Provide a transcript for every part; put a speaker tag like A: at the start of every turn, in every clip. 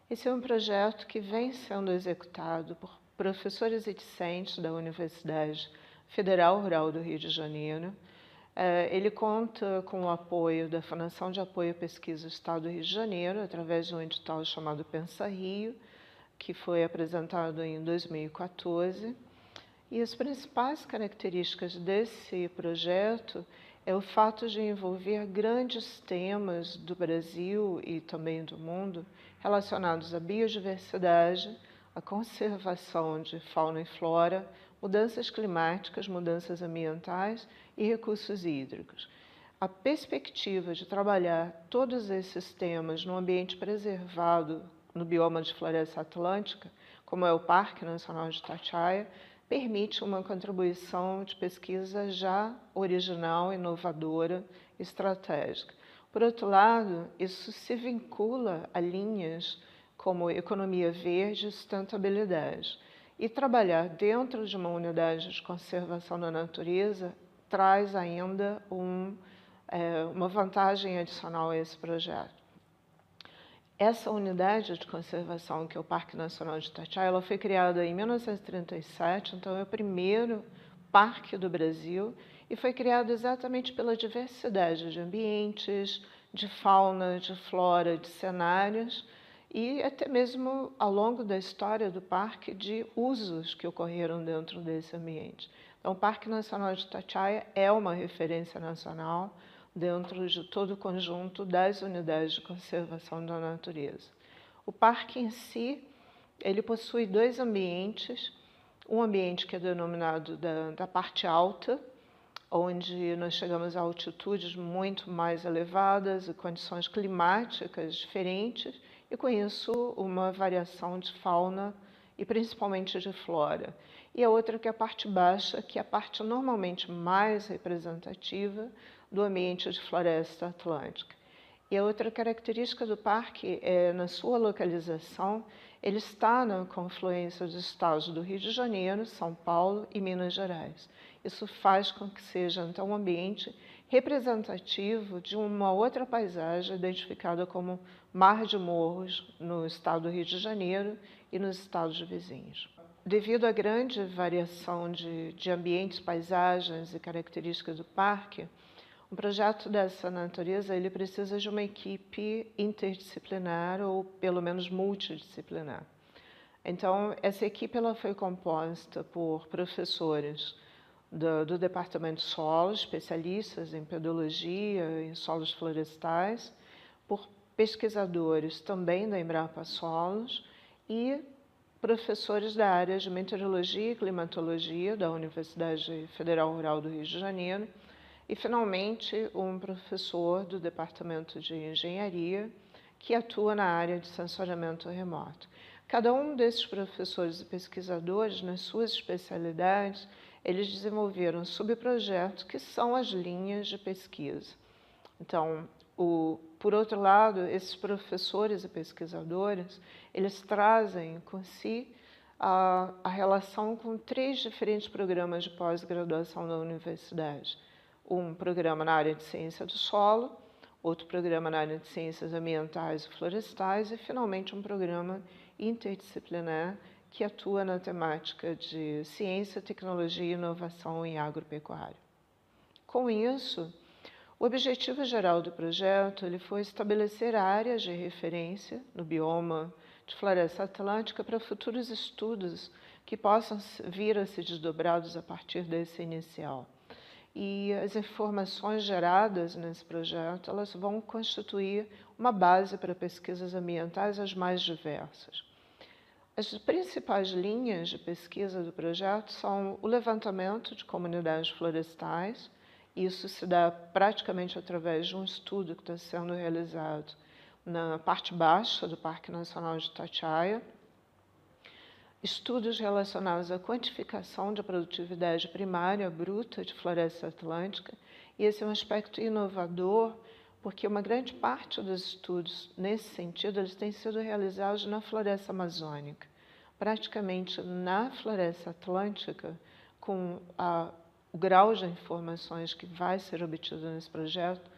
A: Esse é um projeto que vem sendo executado por professores e discentes da Universidade Federal Rural do Rio de Janeiro. Ele conta com o apoio da Fundação de Apoio à Pesquisa do Estado do Rio de Janeiro, através de um edital chamado Pensa Rio, que foi apresentado em 2014. E as principais características desse projeto é o fato de envolver grandes temas do Brasil e também do mundo relacionados à biodiversidade, à conservação de fauna e flora, mudanças climáticas, mudanças ambientais e recursos hídricos. A perspectiva de trabalhar todos esses temas num ambiente preservado no bioma de floresta atlântica, como é o Parque Nacional de Itatiaia, permite uma contribuição de pesquisa já original, inovadora, estratégica. Por outro lado, isso se vincula a linhas como economia verde e sustentabilidade. E trabalhar dentro de uma unidade de conservação da natureza traz ainda uma vantagem adicional a esse projeto. Essa unidade de conservação, que é o Parque Nacional de Itatiaia, ela foi criada em 1937, então é o primeiro parque do Brasil e foi criado exatamente pela diversidade de ambientes, de fauna, de flora, de cenários e até mesmo ao longo da história do parque de usos que ocorreram dentro desse ambiente. Então, o Parque Nacional de Itatiaia é uma referência nacional dentro de todo o conjunto das unidades de conservação da natureza. O parque em si, ele possui dois ambientes, um ambiente que é denominado da parte alta, onde nós chegamos a altitudes muito mais elevadas e condições climáticas diferentes, e com isso uma variação de fauna e principalmente de flora. E a outra que é a parte baixa, que é a parte normalmente mais representativa do ambiente de floresta atlântica. E a outra característica do parque é, na sua localização, ele está na confluência dos estados do Rio de Janeiro, São Paulo e Minas Gerais. Isso faz com que seja, então, um ambiente representativo de uma outra paisagem identificada como Mar de Morros, no estado do Rio de Janeiro e nos estados vizinhos. Devido à grande variação de ambientes, paisagens e características do parque, um projeto dessa natureza ele precisa de uma equipe interdisciplinar ou pelo menos multidisciplinar. Então, essa equipe ela foi composta por professores do Departamento de Solos, especialistas em pedologia e solos florestais, por pesquisadores também da Embrapa Solos e professores da área de meteorologia e climatologia da Universidade Federal Rural do Rio de Janeiro e, finalmente, um professor do Departamento de Engenharia que atua na área de sensoriamento remoto. Cada um desses professores e pesquisadores, nas suas especialidades, eles desenvolveram subprojetos que são as linhas de pesquisa. Então, por outro lado, esses professores e pesquisadores, eles trazem com si a relação com 3 diferentes programas de pós-graduação da universidade. Um programa na área de ciência do solo, outro programa na área de ciências ambientais e florestais e, finalmente, um programa interdisciplinar que atua na temática de ciência, tecnologia e inovação em agropecuária. Com isso, o objetivo geral do projeto ele foi estabelecer áreas de referência no bioma de floresta atlântica para futuros estudos que possam vir a ser desdobrados a partir desse inicial. E as informações geradas nesse projeto elas vão constituir uma base para pesquisas ambientais as mais diversas. As principais linhas de pesquisa do projeto são o levantamento de comunidades florestais. Isso se dá praticamente através de um estudo que está sendo realizado na parte baixa do Parque Nacional de Itatiaia. Estudos relacionados à quantificação da produtividade primária bruta de floresta atlântica. E esse é um aspecto inovador, porque uma grande parte dos estudos, nesse sentido, eles têm sido realizados na floresta amazônica. Praticamente na floresta atlântica, com o grau de informações que vai ser obtido nesse projeto,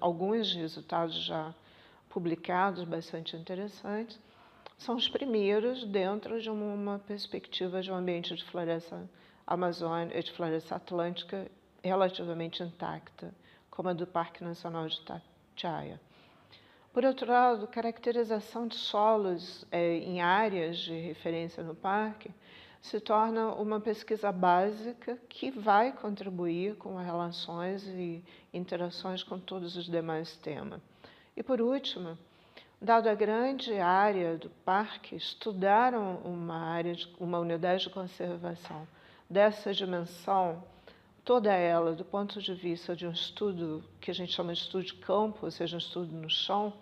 A: alguns resultados já publicados, bastante interessantes, são os primeiros dentro de uma perspectiva de um ambiente de floresta amazônica, de floresta atlântica relativamente intacta, como a do Parque Nacional de Itatiaia. Por outro lado, caracterização de solos em áreas de referência no parque se torna uma pesquisa básica que vai contribuir com as relações e interações com todos os demais temas. E por último, dado a grande área do parque, estudar uma unidade de conservação dessa dimensão, toda ela do ponto de vista de um estudo que a gente chama de estudo de campo, ou seja, um estudo no chão,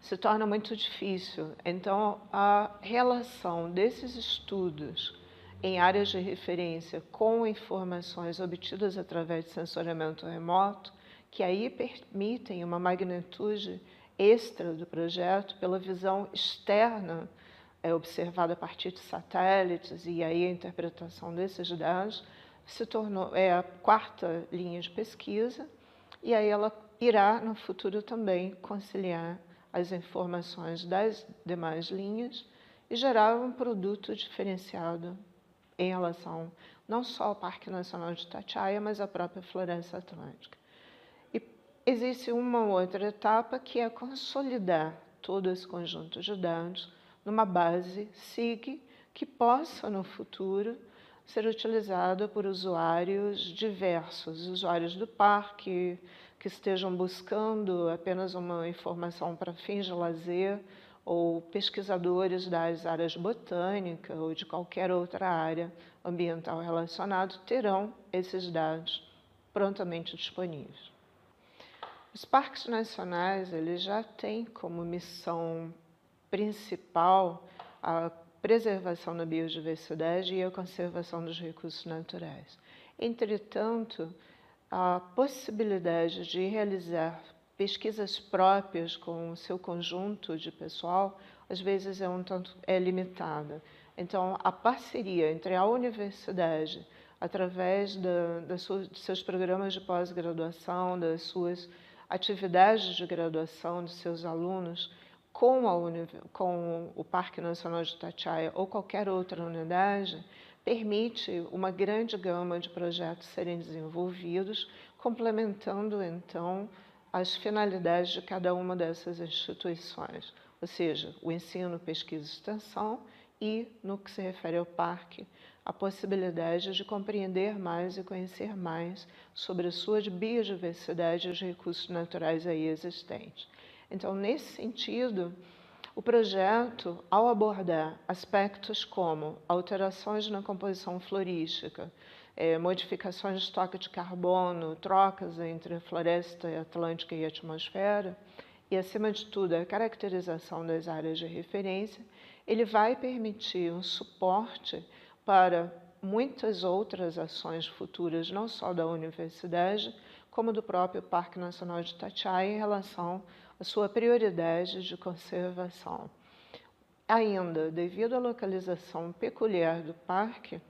A: se torna muito difícil. Então, a relação desses estudos em áreas de referência com informações obtidas através de sensoriamento remoto, que aí permitem uma magnitude extra do projeto pela visão externa, observada a partir de satélites, e aí a interpretação desses dados se tornou a quarta linha de pesquisa, e aí ela irá no futuro também conciliar as informações das demais linhas e gerar um produto diferenciado em relação não só ao Parque Nacional de Itatiaia, mas à própria Floresta Atlântica. E existe uma outra etapa que é consolidar todo esse conjunto de dados numa base SIG que possa, no futuro, ser utilizada por usuários diversos, usuários do parque, que estejam buscando apenas uma informação para fins de lazer, ou pesquisadores das áreas botânicas ou de qualquer outra área ambiental relacionada, terão esses dados prontamente disponíveis. Os parques nacionais, eles já têm como missão principal a preservação da biodiversidade e a conservação dos recursos naturais. Entretanto, a possibilidade de realizar pesquisas próprias com o seu conjunto de pessoal, às vezes é limitada. Então, a parceria entre a universidade, através de seus programas de pós-graduação, das suas atividades de graduação dos seus alunos, com o Parque Nacional de Itatiaia ou qualquer outra unidade, permite uma grande gama de projetos serem desenvolvidos, complementando, então, as finalidades de cada uma dessas instituições, ou seja, o ensino, pesquisa e extensão e, no que se refere ao parque, a possibilidade de compreender mais e conhecer mais sobre a sua biodiversidade e os recursos naturais aí existentes. Então, nesse sentido, o projeto, ao abordar aspectos como alterações na composição florística, modificações de estoque de carbono, trocas entre a floresta atlântica e a atmosfera, e, acima de tudo, a caracterização das áreas de referência, ele vai permitir um suporte para muitas outras ações futuras, não só da universidade, como do próprio Parque Nacional de Itatiaia, em relação à sua prioridade de conservação. Ainda, devido à localização peculiar do parque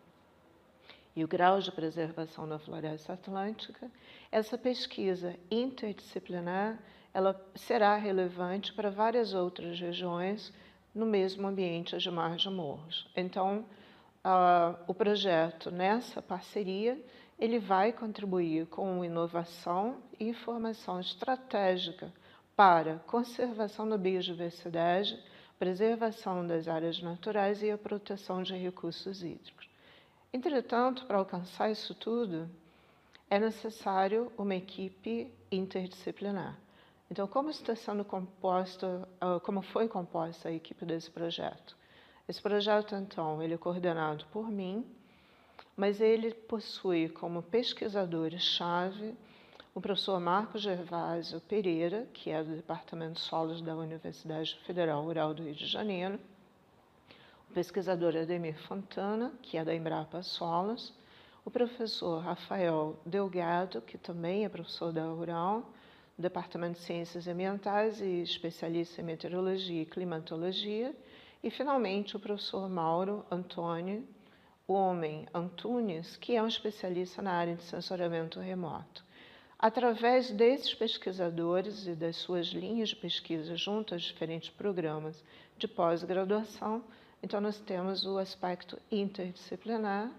A: e o grau de preservação da floresta atlântica, essa pesquisa interdisciplinar ela será relevante para várias outras regiões no mesmo ambiente de mar de morros. Então, o projeto, nessa parceria, ele vai contribuir com inovação e informação estratégica para conservação da biodiversidade, preservação das áreas naturais e a proteção de recursos hídricos. Entretanto, para alcançar isso tudo, é necessário uma equipe interdisciplinar. Então, como foi composta a equipe desse projeto? Esse projeto, então, ele é coordenado por mim, mas ele possui como pesquisadores-chave o professor Marcos Gervásio Pereira, que é do Departamento de Solos da Universidade Federal Rural do Rio de Janeiro, o pesquisador Ademir Fontana, que é da Embrapa Solos, o professor Rafael Delgado, que também é professor da Rural, do Departamento de Ciências Ambientais e especialista em Meteorologia e Climatologia, e, finalmente, o professor Mauro Antônio Antunes, que é um especialista na área de sensoriamento remoto. Através desses pesquisadores e das suas linhas de pesquisa junto aos diferentes programas de pós-graduação, então nós temos o aspecto interdisciplinar,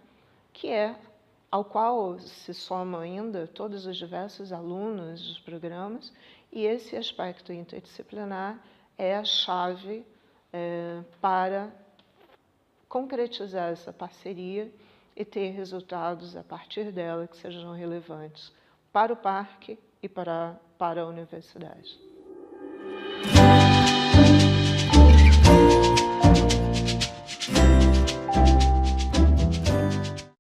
A: ao qual se somam ainda todos os diversos alunos dos programas, e esse aspecto interdisciplinar é a chave para concretizar essa parceria e ter resultados a partir dela que sejam relevantes para o parque e para a universidade.